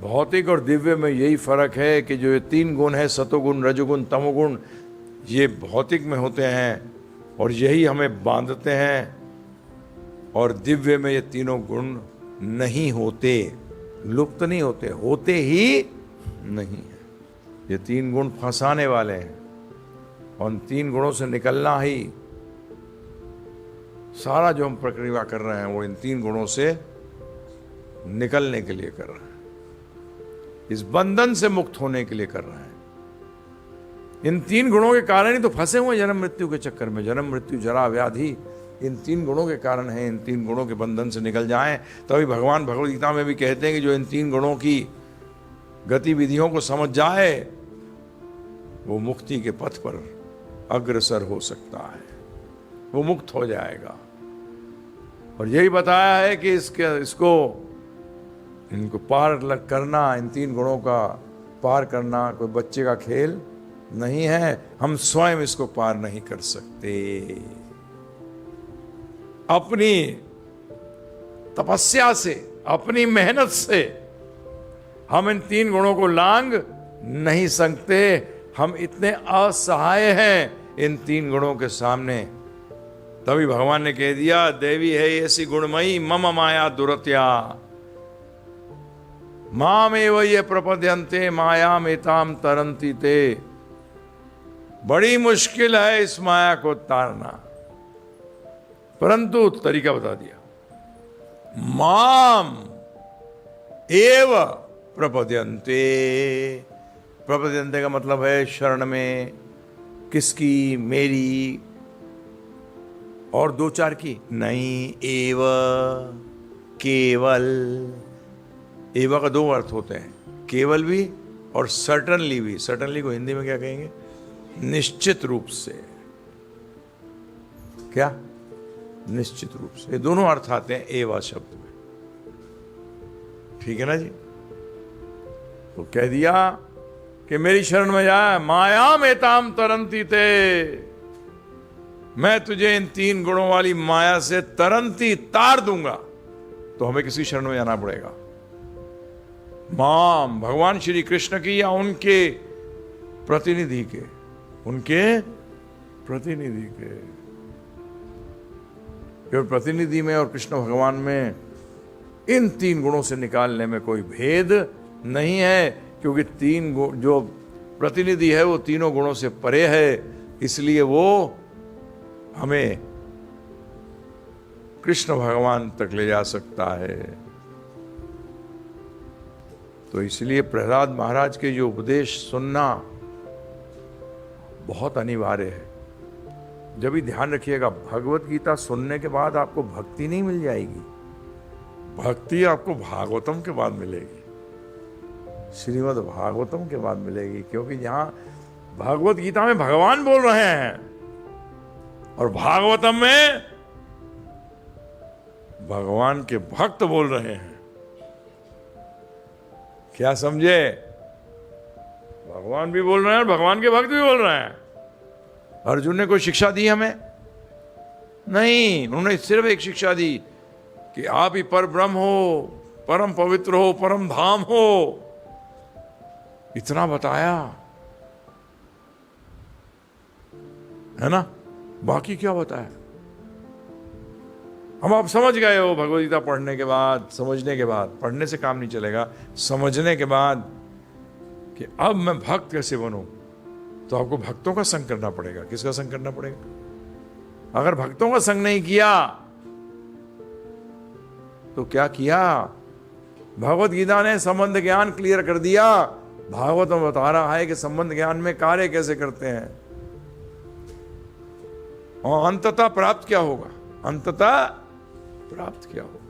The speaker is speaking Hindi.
भौतिक और दिव्य में यही फर्क है कि जो ये 3 गुण है, सतोगुण, रजोगुण, तमोगुण, ये भौतिक में होते हैं और यही हमें बांधते हैं, और दिव्य में ये तीनों गुण नहीं होते, लुप्त नहीं होते, होते ही नहीं है। ये 3 गुण फंसाने वाले हैं और उन 3 गुणों से निकलना ही सारा जो हम प्रक्रिया कर रहे हैं वो इन 3 गुणों से निकलने के लिए कर रहे हैं, इस बंधन से मुक्त होने के लिए कर रहे हैं। इन 3 गुणों के कारण ही तो फंसे हुए जन्म मृत्यु के चक्कर में। जन्म मृत्यु जरा व्याधि इन 3 गुणों के कारण है। इन 3 गुणों के बंधन से निकल जाएं, तभी भगवान भगवद गीता में भी कहते हैं कि जो इन 3 गुणों की गतिविधियों को समझ जाए वो मुक्ति के पथ पर अग्रसर हो सकता है, वो मुक्त हो जाएगा। और यही बताया है कि इनको पार करना, इन 3 गुणों का पार करना कोई बच्चे का खेल नहीं है। हम स्वयं इसको पार नहीं कर सकते। अपनी तपस्या से, अपनी मेहनत से हम इन 3 गुणों को लांग नहीं सकते। हम इतने असहाय हैं इन 3 गुणों के सामने। तभी भगवान ने कह दिया, देवी है ऐसी गुणमयी मम माया दुरत्या, मामेव ये प्रपद्यन्ते मायाम एताम तरन्ति ते। बड़ी मुश्किल है इस माया को तारना, परंतु तरीका बता दिया। माम एव प्रपद्यन्ते। प्रपद्यन्ते का मतलब है शरण में। किसकी? मेरी। और 2-4 की नहीं, एव, केवल। एव का 2 अर्थ होते हैं, केवल भी और सर्टनली भी। सर्टनली को हिंदी में क्या कहेंगे? निश्चित रूप से। क्या? निश्चित रूप से। ये दोनों अर्थ आते हैं एवा शब्द में, ठीक है ना जी। तो कह दिया कि मेरी शरण में जा, माया में ताम तरंती ते। मैं तुझे इन 3 गुणों वाली माया से तरंती तार दूंगा। तो हमें किसी शरण में जाना पड़ेगा। माम भगवान श्री कृष्ण की या उनके प्रतिनिधि के, उनके प्रतिनिधि के। केवल प्रतिनिधि में और कृष्ण भगवान में इन 3 गुणों से निकालने में कोई भेद नहीं है, क्योंकि 3 गुण, जो प्रतिनिधि है वो तीनों गुणों से परे है, इसलिए वो हमें कृष्ण भगवान तक ले जा सकता है। तो इसलिए प्रहलाद महाराज के जो उपदेश सुनना बहुत अनिवार्य है। जब भी ध्यान रखिएगा, भगवत गीता सुनने के बाद आपको भक्ति नहीं मिल जाएगी, भक्ति आपको भागवतम के बाद मिलेगी, श्रीमद् भागवतम के बाद मिलेगी। क्योंकि जहां भगवत गीता में भगवान बोल रहे हैं और भागवतम में भगवान के भक्त बोल रहे हैं। क्या समझे? भगवान भी बोल रहे हैं और भगवान के भक्त भी बोल रहे हैं। अर्जुन ने कोई शिक्षा दी हमें? नहीं, उन्होंने सिर्फ एक शिक्षा दी कि आप ही पर ब्रह्म हो, परम पवित्र हो, परम धाम हो, इतना बताया है ना। बाकी क्या बताया? हम आप समझ गए हो भगवद गीता पढ़ने के बाद, समझने के बाद। पढ़ने से काम नहीं चलेगा, समझने के बाद कि अब मैं भक्त कैसे बनूं, तो आपको भक्तों का संग करना पड़ेगा। किसका संग करना पड़ेगा? अगर भक्तों का संग नहीं किया तो क्या किया? भगवत गीता ने संबंध ज्ञान क्लियर कर दिया। भागवत में बता रहा है कि संबंध ज्ञान में कार्य कैसे करते हैं और अंततः प्राप्त क्या होगा। अंततः प्राप्त क्या होगा।